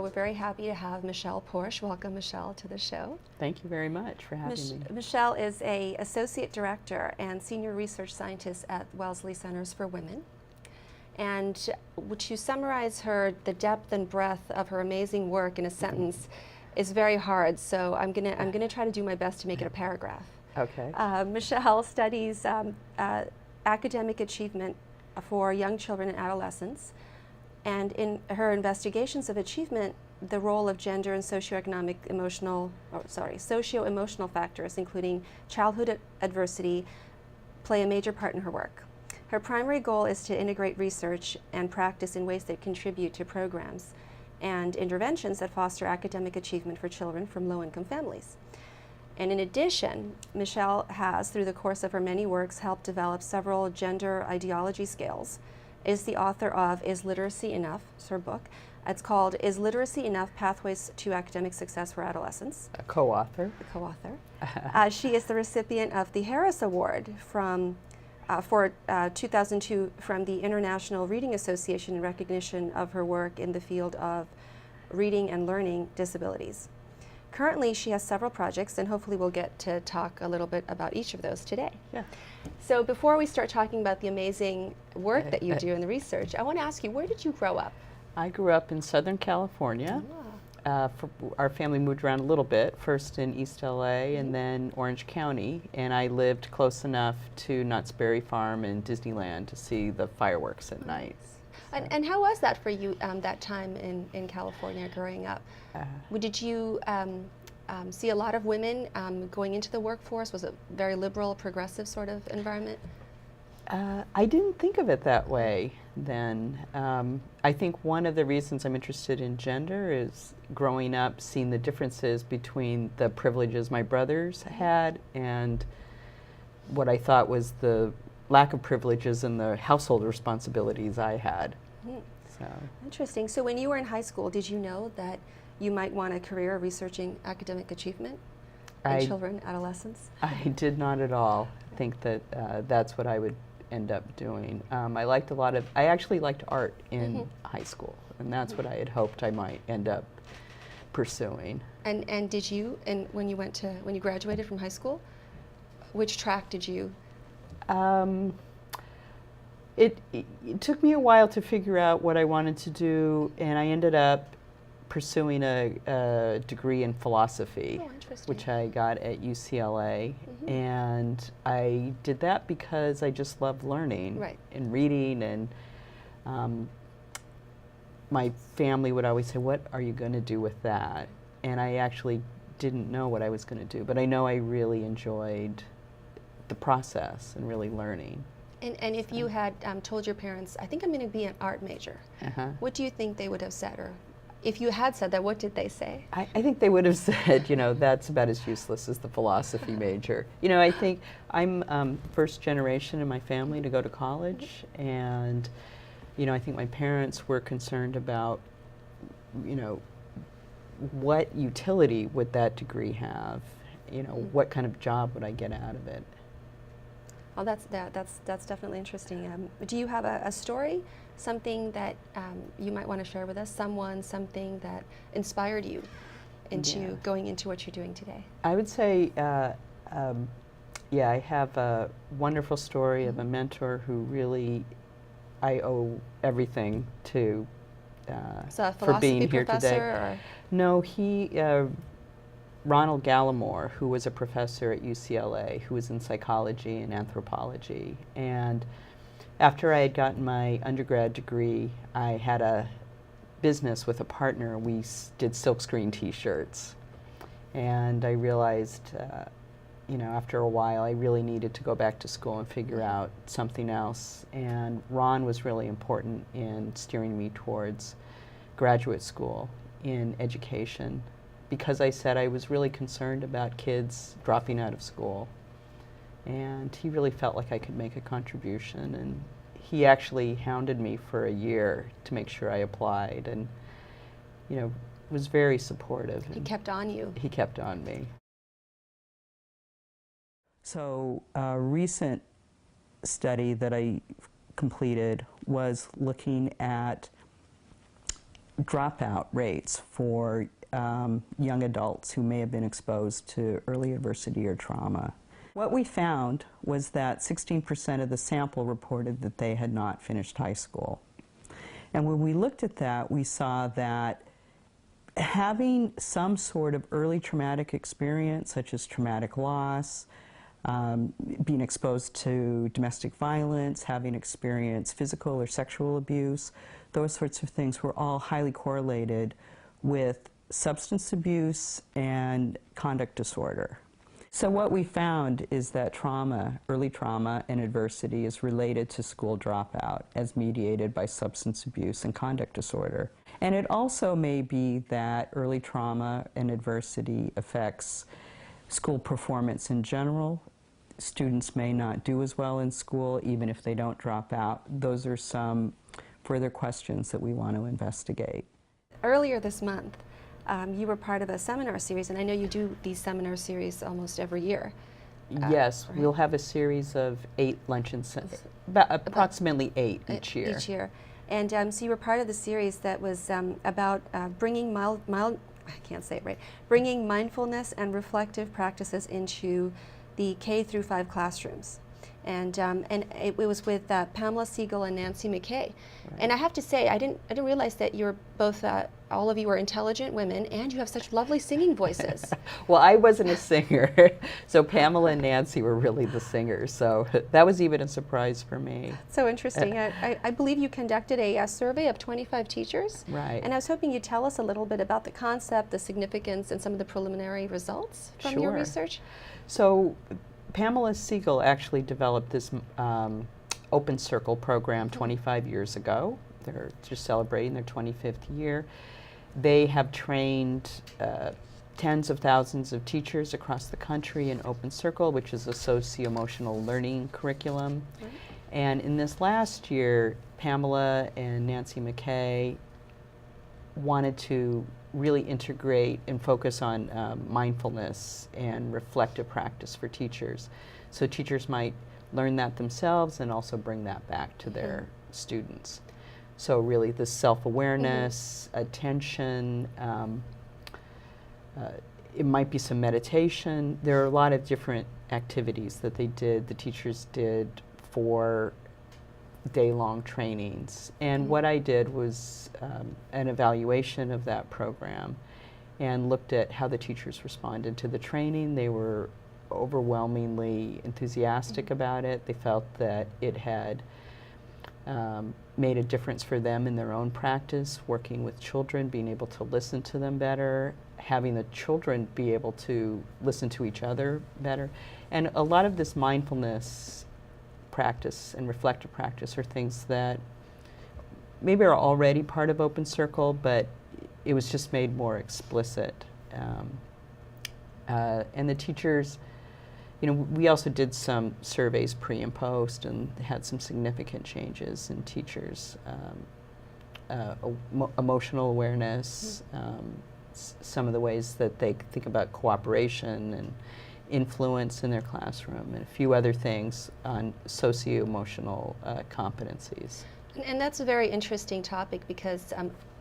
we're very happy to have Michelle Porche. Welcome, Michelle, to the show. Thank you very much for having me. Michelle is an Associate Director and Senior Research Scientist at Wellesley Centers for Women. And to summarize the depth and breadth of her amazing work in a sentence is very hard, so I'm gonna try to do my best to make it a paragraph. Okay. Michelle studies academic achievement for young children and adolescents, and in her investigations of achievement, the role of gender and socio-emotional factors, including childhood adversity, play a major part in her work. Her primary goal is to integrate research and practice in ways that contribute to programs and interventions that foster academic achievement for children from low-income families. And in addition, Michelle has, through the course of her many works, helped develop several gender ideology scales, is the author of Is Literacy Enough? It's her book. It's called Is Literacy Enough? Pathways to Academic Success for Adolescents. A co-author. A co-author. She is the recipient of the Harris Award for 2002 from the International Reading Association in recognition of her work in the field of reading and learning disabilities. Currently, she has several projects, and hopefully we'll get to talk a little bit about each of those today. Yeah. So before we start talking about the amazing work that you do in the research, I want to ask you, where did you grow up? I grew up in Southern California. Our family moved around a little bit, first in East LA and then Orange County, and I lived close enough to Knott's Berry Farm and Disneyland to see the fireworks at night. And how was that for you, that time in California growing up? Did you see a lot of women going into the workforce? Was it a very liberal, progressive sort of environment? I didn't think of it that way then. I think one of the reasons I'm interested in gender is growing up, seeing the differences between the privileges my brothers had and what I thought was the lack of privileges and the household responsibilities I had. So. Interesting. So when you were in high school, did you know that you might want a career researching academic achievement in children, adolescents? I did not at all think that that's what I would end up doing. I actually liked art in high school, and that's what I had hoped I might end up pursuing. And did you, when you graduated from high school, which track did you? It took me a while to figure out what I wanted to do, and I ended up pursuing a degree in philosophy, which I got at UCLA. And I did that because I just loved learning and reading, and my family would always say, "What are you going to do with that?" And I actually didn't know what I was going to do, but I know I really enjoyed the process and really learning. And if you had told your parents, I think I'm going to be an art major, what do you think they would have said? Or if you had said that, what did they say? I think they would have said, that's about as useless as the philosophy major. I think I'm first generation in my family to go to college, and I think my parents were concerned about, what utility would that degree have? What kind of job would I get out of it? Oh, that's definitely interesting. Do you have a story, something that you might want to share with us? Something that inspired you into going into what you're doing today? I would say, I have a wonderful story of a mentor who really I owe everything to for being here today. Or? No, Ronald Gallimore, who was a professor at UCLA, who was in psychology and anthropology. And after I had gotten my undergrad degree, I had a business with a partner. We did silkscreen t-shirts. And I realized, after a while, I really needed to go back to school and figure out something else. And Ron was really important in steering me towards graduate school in education, because I said I was really concerned about kids dropping out of school. And he really felt like I could make a contribution, and he actually hounded me for a year to make sure I applied, and was very supportive. He kept on you. He kept on me. So a recent study that I completed was looking at dropout rates for young adults who may have been exposed to early adversity or trauma. What we found was that 16% of the sample reported that they had not finished high school. And when we looked at that, we saw that having some sort of early traumatic experience, such as traumatic loss, being exposed to domestic violence, having experienced physical or sexual abuse, those sorts of things were all highly correlated with substance abuse and conduct disorder. So what we found is that trauma, early trauma and adversity is related to school dropout as mediated by substance abuse and conduct disorder. And it also may be that early trauma and adversity affects school performance in general. Students may not do as well in school even if they don't drop out. Those are some further questions that we want to investigate. Earlier this month, you were part of a seminar series, and I know you do these seminar series almost every year. Yes, right? we'll have a series of 8 luncheons, approximately 8 each year. Each year. And so you were part of the series that was about bringing bringing mindfulness and reflective practices into the K through 5 classrooms. And it was with Pamela Siegel and Nancy McKay. Right. And I have to say, I didn't realize that you're both, all of you are intelligent women, and you have such lovely singing voices. Well, I wasn't a singer, so Pamela and Nancy were really the singers, so that was even a surprise for me. So interesting. I believe you conducted a survey of 25 teachers. Right. And I was hoping you'd tell us a little bit about the concept, the significance, and some of the preliminary results from your Sure. research. So Pamela Siegel actually developed this Open Circle program 25 years ago. They're just celebrating their 25th year. They have trained tens of thousands of teachers across the country in Open Circle, which is a socio-emotional learning curriculum. Right. And in this last year, Pamela and Nancy McKay wanted to really integrate and focus on mindfulness and reflective practice for teachers. So teachers might learn that themselves and also bring that back to their students. So really the self-awareness, attention, it might be some meditation. There are a lot of different activities that the teachers did for day-long trainings. And what I did was an evaluation of that program and looked at how the teachers responded to the training. They were overwhelmingly enthusiastic about it. They felt that it had made a difference for them in their own practice, working with children, being able to listen to them better, having the children be able to listen to each other better. And a lot of this mindfulness practice and reflective practice are things that maybe are already part of Open Circle, but it was just made more explicit. And the teachers, you know, we also did some surveys pre and post and had some significant changes in teachers' emotional awareness, some of the ways that they think about cooperation and influence in their classroom, and a few other things on socio-emotional competencies. And that's a very interesting topic because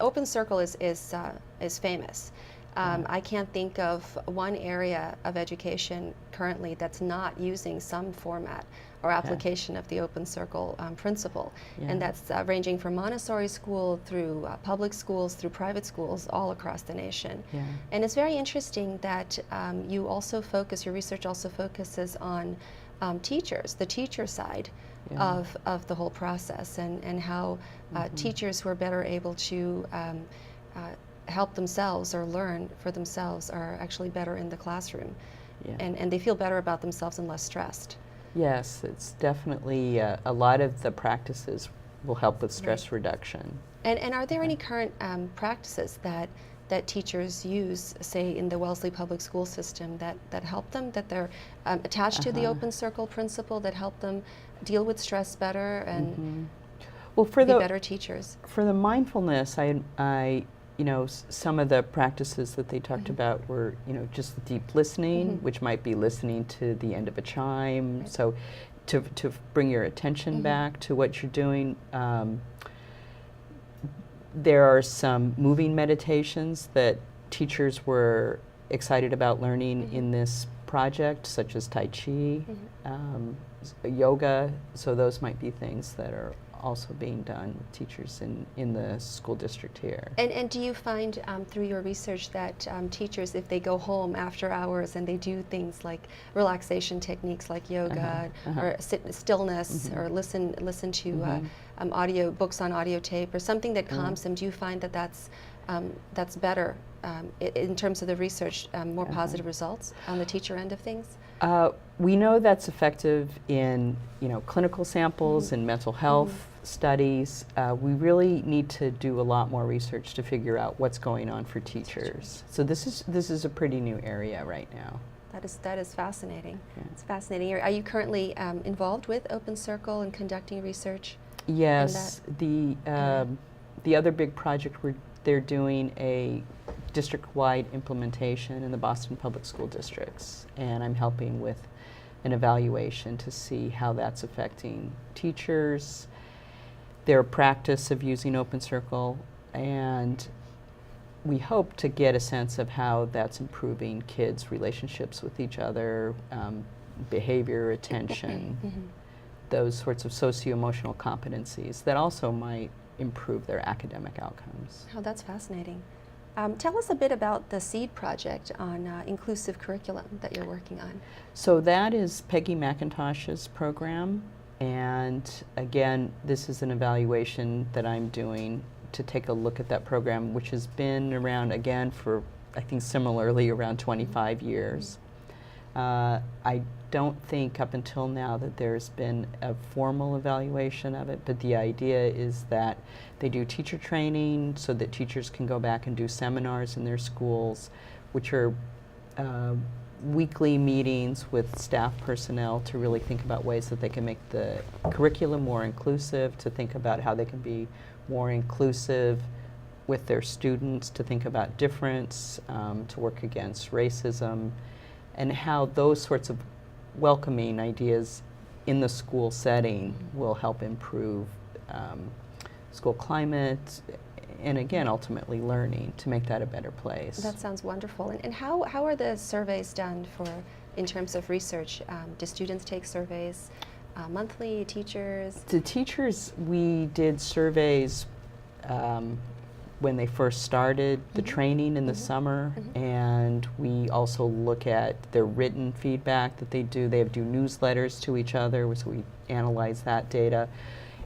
Open Circle is famous. I can't think of one area of education currently that's not using some format or application of the Open Circle principle. And that's ranging from Montessori school through public schools, through private schools all across the nation. And it's very interesting that you also focus, your research also focuses on teachers, the teacher side of the whole process, and how teachers who are better able to help themselves or learn for themselves are actually better in the classroom. And they feel better about themselves and less stressed. Yes, it's definitely a lot of the practices will help with stress reduction. And are there any current practices that teachers use, say in the Wellesley public school system, that help them, that they're attached to the Open Circle principle, that help them deal with stress better and well, for be better teachers? For the mindfulness, I you know, some of the practices that they talked about were, you know, just deep listening, which might be listening to the end of a chime. So to bring your attention back to what you're doing. There are some moving meditations that teachers were excited about learning in this project, such as Tai Chi, yoga, so those might be things that are also being done with teachers in the school district here. And do you find through your research that teachers, if they go home after hours and they do things like relaxation techniques like yoga or stillness or listen to audio books on audio tape or something that calms them, do you find that that's better in terms of the research, more positive results on the teacher end of things? We know that's effective in clinical samples and mental health studies. We really need to do a lot more research to figure out what's going on for teachers. So this is a pretty new area right now. That is fascinating. Yeah. It's fascinating. Are you currently involved with Open Circle and conducting research? Yes, the other big project they're doing a district-wide implementation in the Boston Public School Districts, and I'm helping with an evaluation to see how that's affecting teachers, their practice of using Open Circle, and we hope to get a sense of how that's improving kids' relationships with each other, behavior, attention, those sorts of socio-emotional competencies that also might improve their academic outcomes. Oh, that's fascinating. Tell us a bit about the SEED project on inclusive curriculum that you're working on. So that is Peggy McIntosh's program, and again, this is an evaluation that I'm doing to take a look at that program, which has been around again for, I think, similarly around 25 years. I don't think up until now that there's been a formal evaluation of it, but the idea is that they do teacher training so that teachers can go back and do seminars in their schools, which are weekly meetings with staff personnel to really think about ways that they can make the curriculum more inclusive, to think about how they can be more inclusive with their students, to think about difference, to work against racism, and how those sorts of welcoming ideas in the school setting will help improve school climate and, again, ultimately learning to make that a better place. That sounds wonderful. And how are the surveys done in terms of research? Do students take surveys monthly, teachers? The teachers, we did surveys when they first started the training in the summer, and we also look at their written feedback that they do. They do newsletters to each other, so we analyze that data,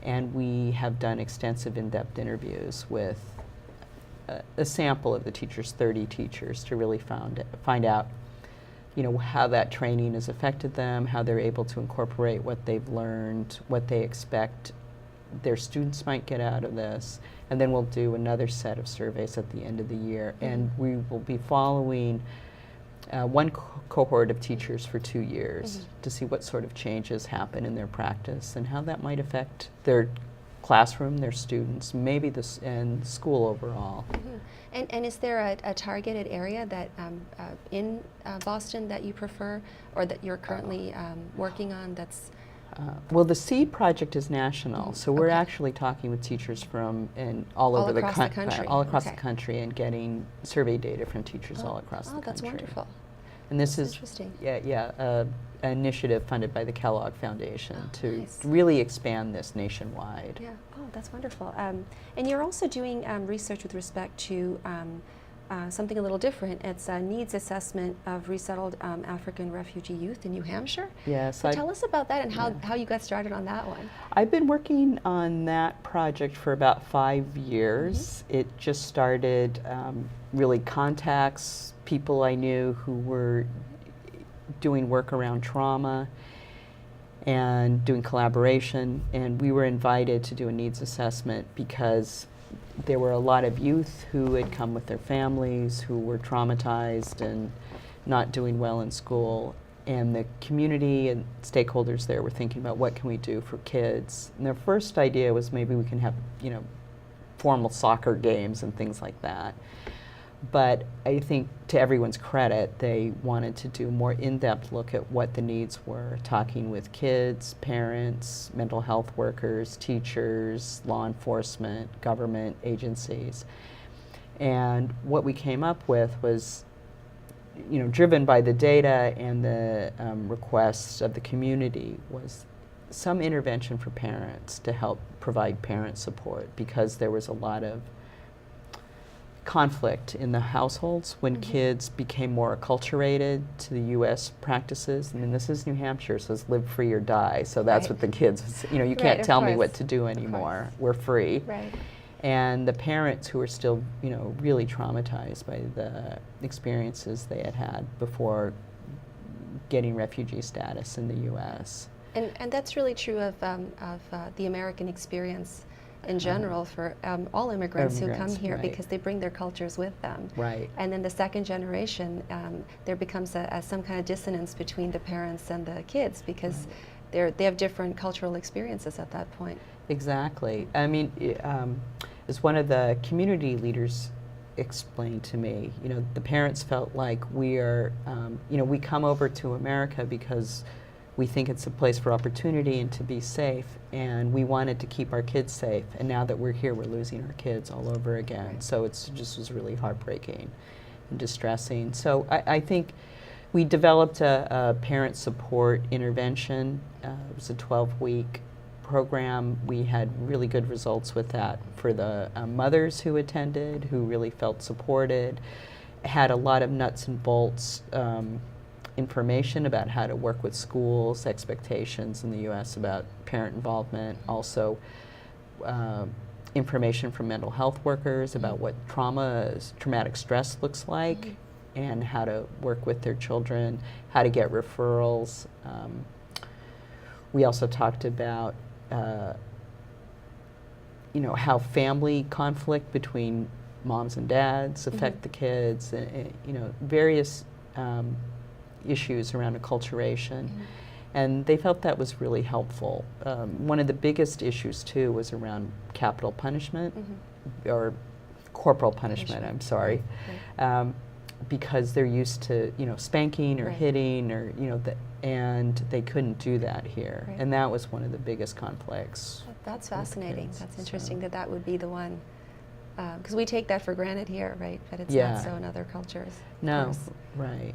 and we have done extensive in-depth interviews with a sample of the teachers, 30 teachers, to really find out how that training has affected them, how they're able to incorporate what they've learned, what they expect their students might get out of this, and then we'll do another set of surveys at the end of the year, and we will be following one cohort of teachers for 2 years to see what sort of changes happen in their practice and how that might affect their classroom, their students, maybe and school overall. And is there a targeted area that in Boston that you prefer or that you're currently working on that's well, the SEED project is national, so we're actually talking with teachers from all over the country, all across the country, and getting survey data from teachers all across the country. Oh, that's wonderful. And this is interesting. an initiative funded by the Kellogg Foundation to really expand this nationwide. Yeah. Oh, that's wonderful. And you're also doing research with respect to something a little different. It's a needs assessment of resettled African refugee youth in New Hampshire. Yes. So tell us about that and how you got started on that one. I've been working on that project for about 5 years. It just started really contacts, people I knew who were doing work around trauma and doing collaboration, and we were invited to do a needs assessment because there were a lot of youth who had come with their families who were traumatized and not doing well in school, and the community and stakeholders there were thinking about what can we do for kids. And their first idea was maybe we can have formal soccer games and things like that. But I think, to everyone's credit, they wanted to do more in-depth look at what the needs were, talking with kids, parents, mental health workers, teachers, law enforcement, government agencies. And what we came up with was, driven by the data and the requests of the community, was some intervention for parents to help provide parent support, because there was a lot of conflict in the households when kids became more acculturated to the U.S. practices. I mean, this is New Hampshire, so it's live free or die. So that's what the kids, you can't tell me what to do anymore. We're free. Right. And the parents who are still, really traumatized by the experiences they had had before getting refugee status in the U.S. And that's really true of the American experience in general for all immigrants who come here, right. because they bring their cultures with them. Right. And then the second generation, there becomes some kind of dissonance between the parents and the kids, because they have different cultural experiences at that point. Exactly. I mean, as one of the community leaders explained to me, the parents felt like we are, we come over to America because we think it's a place for opportunity and to be safe, and we wanted to keep our kids safe. And now that we're here, we're losing our kids all over again. Right. So it just was really heartbreaking and distressing. So I think we developed a parent support intervention. It was a 12-week program. We had really good results with that for the mothers who attended, who really felt supported, had a lot of nuts and bolts information about how to work with schools, expectations in the U.S. about parent involvement, also information from mental health workers about what traumatic stress looks like, and how to work with their children, how to get referrals. We also talked about how family conflict between moms and dads affect the kids, various issues around acculturation. And they felt that was really helpful. One of the biggest issues, too, was around capital punishment, or corporal punishment, I'm sorry, because they're used to, spanking or hitting, or, and they couldn't do that here. Right. And that was one of the biggest conflicts. That's fascinating. Kids, That's interesting so. that would be the one, because we take that for granted here, right? But it's not so in other cultures. No, right.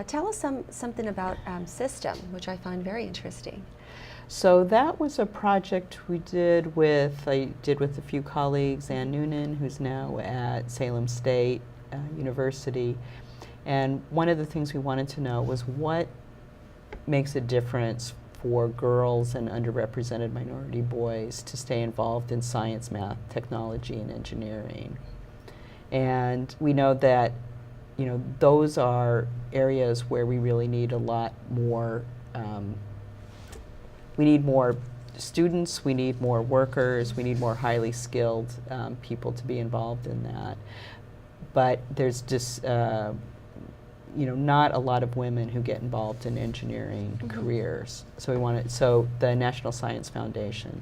Tell us something about System, which I find very interesting. So that was a project I did with a few colleagues, Ann Noonan, who's now at Salem State University. And one of the things we wanted to know was what makes a difference for girls and underrepresented minority boys to stay involved in science, math, technology, and engineering. And we know that those are areas where we really need a lot more. We need more students, we need more workers, we need more highly skilled people to be involved in that. But there's just, not a lot of women who get involved in engineering careers. So the National Science Foundation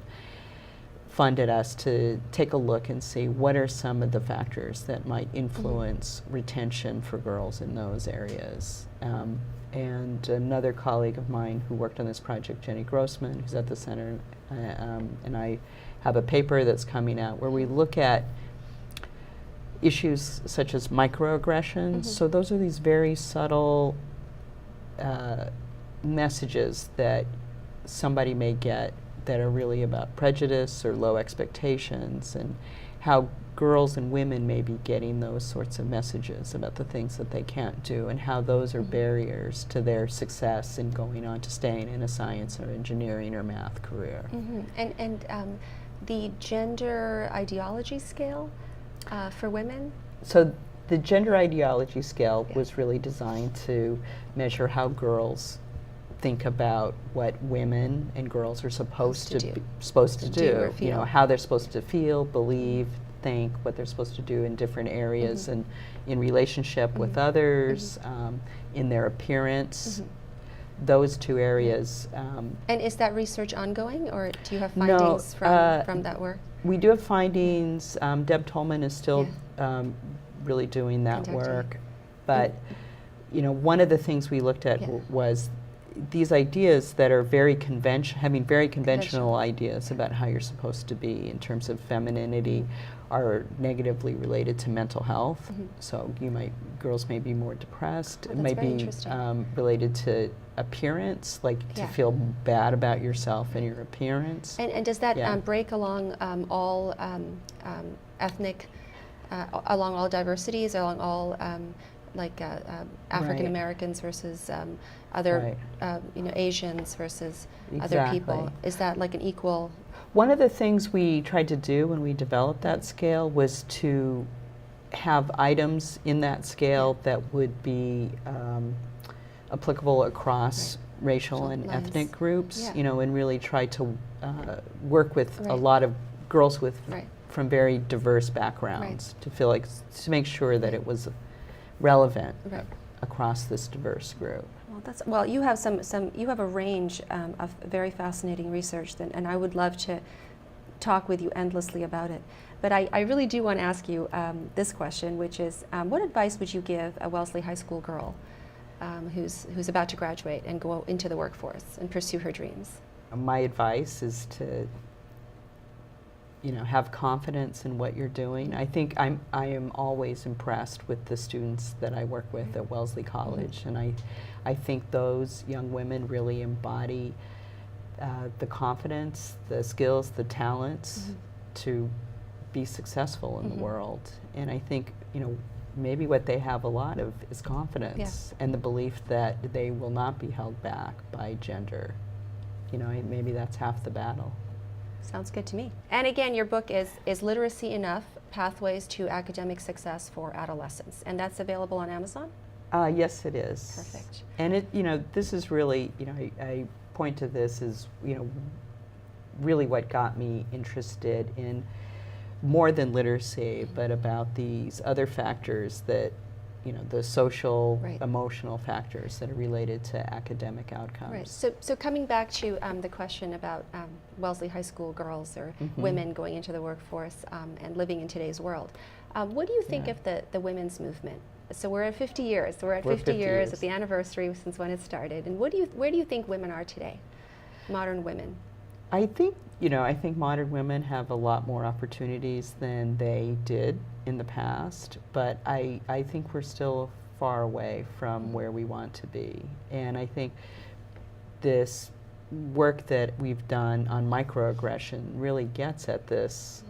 funded us to take a look and see what are some of the factors that might influence retention for girls in those areas. And another colleague of mine who worked on this project, Jenny Grossman, who's at the center, and I have a paper that's coming out where we look at issues such as microaggressions. So those are these very subtle messages that somebody may get that are really about prejudice or low expectations, and how girls and women may be getting those sorts of messages about the things that they can't do, and how those are barriers to their success in going on to staying in a science or engineering or math career. And the gender ideology scale for women? So the gender ideology scale was really designed to measure how girls think about what women and girls are supposed to do, how they're supposed to feel, believe, think, what they're supposed to do in different areas, and in relationship with others, in their appearance. Those two areas. And is that research ongoing, or do you have findings from that work? We do have findings. Deb Tolman is still really doing that Conducting. work. But you know, one of the things we looked at was these ideas that are very having very conventional ideas about how you're supposed to be in terms of femininity are negatively related to mental health. So girls may be more depressed. It may be related to appearance, like to feel bad about yourself and your appearance. And does that break along all ethnic, along all diversities, along all African Americans versus other, Asians versus other people? Is that like an equal? One of the things we tried to do when we developed that scale was to have items in that scale that would be applicable across racial and ethnic groups, and really try to work with a lot of girls from very diverse backgrounds to make sure that it was relevant across this diverse group. Well, you have you have a range of very fascinating research, and I would love to talk with you endlessly about it. But I really do want to ask you this question, which is, what advice would you give a Wellesley High School girl who's about to graduate and go into the workforce and pursue her dreams? My advice is to have confidence in what you're doing. I think I am always impressed with the students that I work with at Wellesley College, and I think those young women really embody the confidence, the skills, the talents to be successful in the world. And I think maybe what they have a lot of is confidence and the belief that they will not be held back by gender. Maybe that's half the battle. Sounds good to me. And again, your book is Literacy Enough? Pathways to Academic Success for Adolescents, and that's available on Amazon? Yes, it is. Perfect. And it, this is really, I point to this as, really what got me interested in more than literacy, but about these other factors that, the social, emotional factors that are related to academic outcomes. Right. So coming back to the question about Wellesley High School girls or women going into the workforce and living in today's world, what do you think of the women's movement? So we're at 50 years. So we're at 50 years at the anniversary since when it started. And where do you think women are today, modern women? I think modern women have a lot more opportunities than they did in the past, but I think we're still far away from where we want to be. And I think this work that we've done on microaggression really gets at this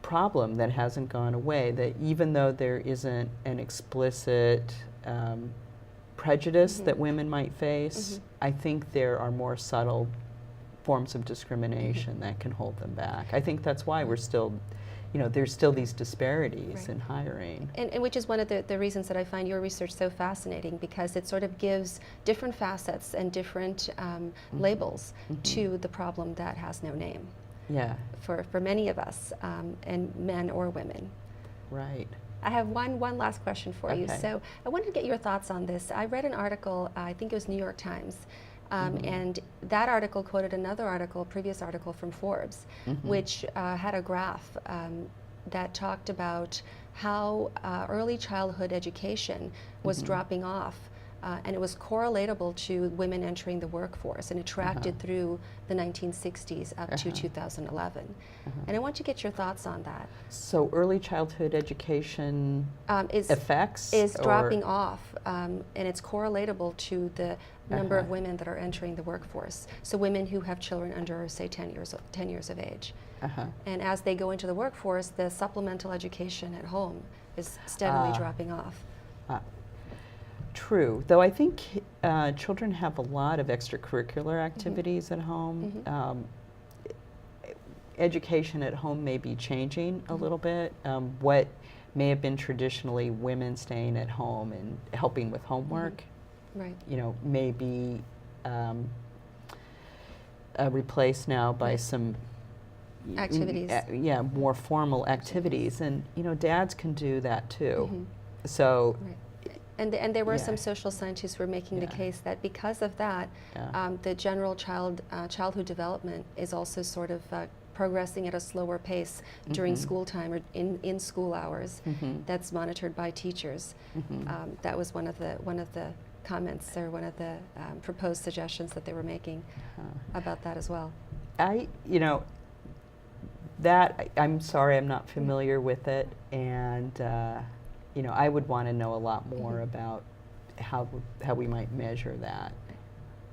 problem that hasn't gone away, that even though there isn't an explicit prejudice that women might face, I think there are more subtle forms of discrimination that can hold them back. I think that's why we're still, there's still these disparities in hiring. And which is one of the reasons that I find your research so fascinating, because it sort of gives different facets and different labels to the problem that has no name. Yeah. For many of us, and men or women. Right. I have one last question for you. So I wanted to get your thoughts on this. I read an article, I think it was New York Times, and that article quoted another article, a previous article from Forbes, which had a graph that talked about how early childhood education was dropping off. And it was correlatable to women entering the workforce, and it tracked it through the 1960s up to 2011. And I want to get your thoughts on that. So early childhood education effects? Is dropping off, and it's correlatable to the number of women that are entering the workforce. So women who have children under, say, 10 years of age. And as they go into the workforce, the supplemental education at home is steadily dropping off. True, though I think children have a lot of extracurricular activities at home. Education at home may be changing a little bit. What may have been traditionally women staying at home and helping with homework, may be replaced now by some activities. More formal activities, and dads can do that too. So. And there were some social scientists who were making the case that because of that, the general childhood development is also sort of progressing at a slower pace during school time or in school hours. That's monitored by teachers. That was one of the comments, or one of the proposed suggestions that they were making about that as well. I'm sorry, I'm not familiar with it, and I would want to know a lot more about how we might measure that.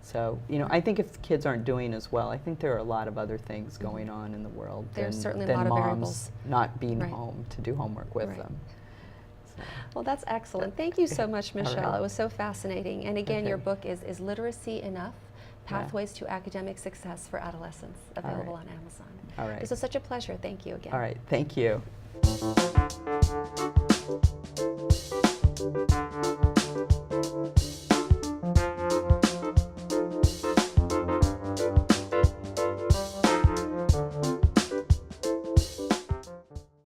So, I think if kids aren't doing as well, I think there are a lot of other things going on in the world There's than, certainly a than lot of moms variables. not being Right. home to do homework with Right. them. So. Well, that's excellent. Thank you so much, Michelle. right. It was so fascinating. And again, your Okay. book is Literacy Enough? Yeah. Pathways to Academic Success for Adolescents, available on Amazon. All right. This was such a pleasure. Thank you again. All right, thank you.